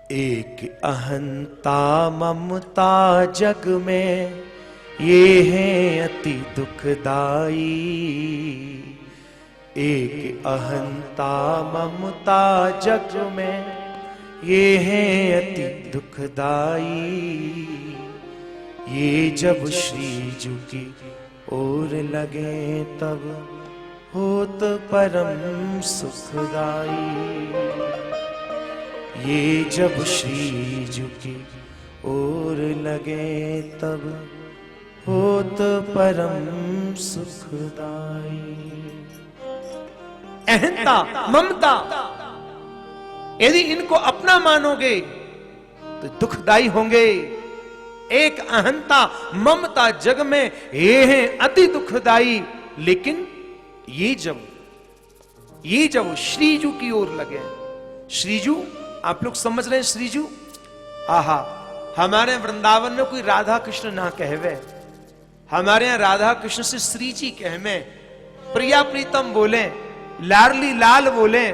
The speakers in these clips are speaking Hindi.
एक अहंता ममता जग में, ये है अति दुखदाई। एक अहंता ममता जग में, ये है अति दुखदाई। ये जब श्रीजू की ओर लगे तब होत परम सुखदाई। ये जब श्रीजू की ओर लगे तब होत परम सुखदाई। अहंता ममता यदि इनको अपना मानोगे तो दुखदाई होंगे। एक अहंता ममता जग में ये है अति दुखदाई। लेकिन ये जब श्रीजू की ओर लगे, श्रीजू आप लोग समझ रहे हैं श्रीजू? आहा, हमारे वृंदावन में कोई राधा कृष्ण ना कहवे, हमारे यहां राधा कृष्ण से श्री जी कहवे। प्रिया प्रीतम बोले, लाडली लाल बोले,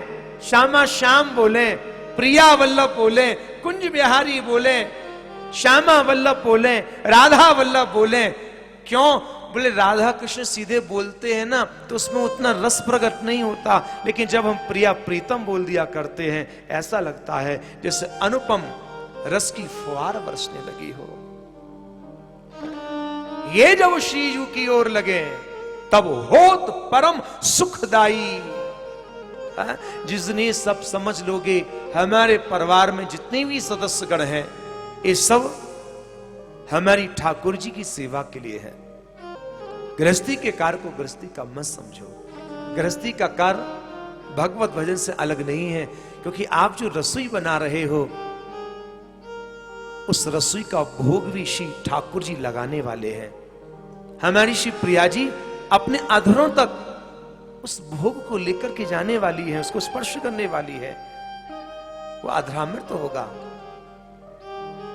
श्यामा श्याम बोले, प्रिया वल्लभ बोले, कुंज बिहारी बोले, श्यामा वल्लभ बोले, राधा वल्लभ बोले। क्यों? बोले राधा कृष्ण सीधे बोलते हैं ना तो उसमें उतना रस प्रकट नहीं होता, लेकिन जब हम प्रिया प्रीतम बोल दिया करते हैं ऐसा लगता है जैसे अनुपम रस की फुहार बरसने लगी हो। ये जब श्रीजू की ओर लगे तब होत परम सुखदाई। जिसने सब समझ लोगे, हमारे परिवार में जितने भी सदस्यगण हैं ये सब हमारी ठाकुर जी की सेवा के लिए है। गृहस्थी के कार्य को गृहस्थी का मत समझो। गृहस्थी का कार्य भगवत भजन से अलग नहीं है, क्योंकि आप जो रसोई बना रहे हो उस रसोई का भोग भी श्री ठाकुर जी लगाने वाले हैं। हमारी श्री प्रिया जी अपने अधरों तक उस भोग को लेकर के जाने वाली है, उसको स्पर्श करने वाली है, वो अधरामृत तो होगा।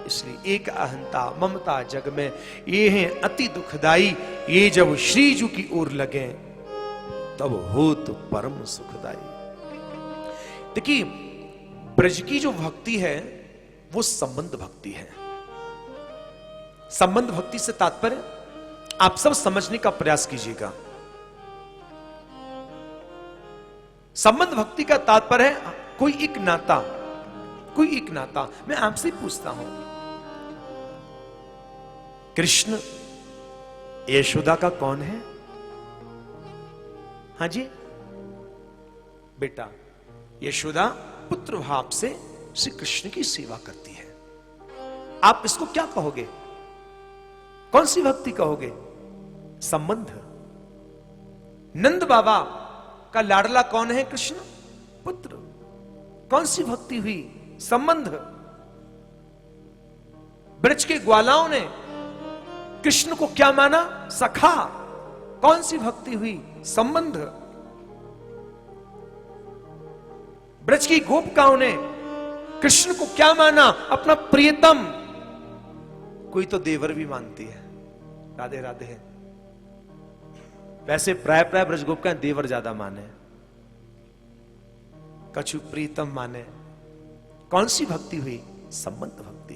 इसलिए एक अहंता ममता जग में, ये है अति दुखदाई। ये जब श्रीजू की ओर लगे तब हो तो परम सुखदाई। देखिए, ब्रज की जो भक्ति है वो संबंध भक्ति है। संबंध भक्ति से तात्पर्य आप सब समझने का प्रयास कीजिएगा। संबंध भक्ति का तात्पर्य है कोई एक नाता, कोई एक नाता। मैं आपसे पूछता हूं, कृष्ण यशोदा का कौन है? हाँ जी बेटा, यशोदा पुत्र भाव से श्री कृष्ण की सेवा करती है। आप इसको क्या कहोगे? कौन सी भक्ति कहोगे? संबंध। नंद बाबा का लाडला कौन है? कृष्ण पुत्र। कौन सी भक्ति हुई? संबंध। ब्रज के ग्वालाओं ने कृष्ण को क्या माना? सखा। कौन सी भक्ति हुई? संबंध। ब्रज की गोपिकाओं ने कृष्ण को क्या माना? अपना प्रियतम। कोई तो देवर भी मानती है। राधे राधे। वैसे प्राय ब्रज गोपिकाएं देवर ज्यादा माने, कछु प्रीतम माने। कौन सी भक्ति हुई? संबंध भक्ति।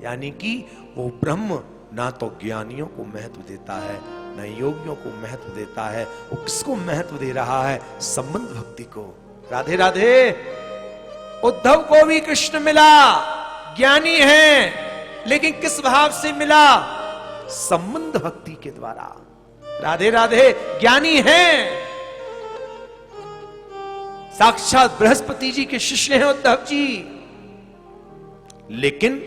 यानी कि वो ब्रह्म ना तो ज्ञानियों को महत्व देता है, न योगियों को महत्व देता है। वो किसको महत्व दे रहा है? संबंध भक्ति को। राधे राधे। उद्धव को भी कृष्ण मिला, ज्ञानी है, लेकिन किस भाव से मिला? संबंध भक्ति के द्वारा। राधे राधे। ज्ञानी है, साक्षात बृहस्पति जी के शिष्य हैं उद्धव जी, लेकिन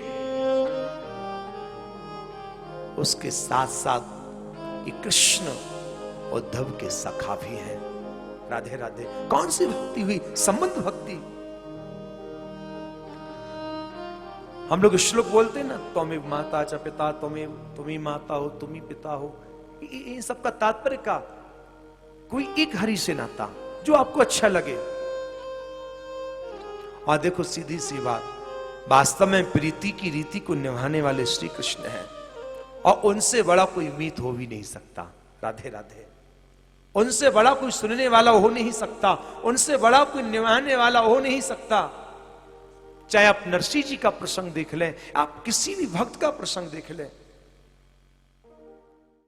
उसके साथ साथ ये कृष्ण उद्धव के सखा भी हैं। राधे राधे। कौन सी भक्ति हुई? संबंध भक्ति। हम लोग श्लोक बोलते हैं ना, त्वमेव माता च पिता, तुम ही माता हो, तुम ही पिता हो। इन सबका तात्पर्य का कोई एक हरि से नाता जो आपको अच्छा लगे। और देखो सीधी सी बात, वास्तव में प्रीति की रीति को निभाने वाले श्री कृष्ण हैं, और उनसे बड़ा कोई मीत हो भी नहीं सकता। राधे राधे। उनसे बड़ा कोई सुनने वाला हो नहीं सकता, उनसे बड़ा कोई निभाने वाला हो नहीं सकता। चाहे आप नरसिंह जी का प्रसंग देख लें, आप किसी भी भक्त का प्रसंग देख लें,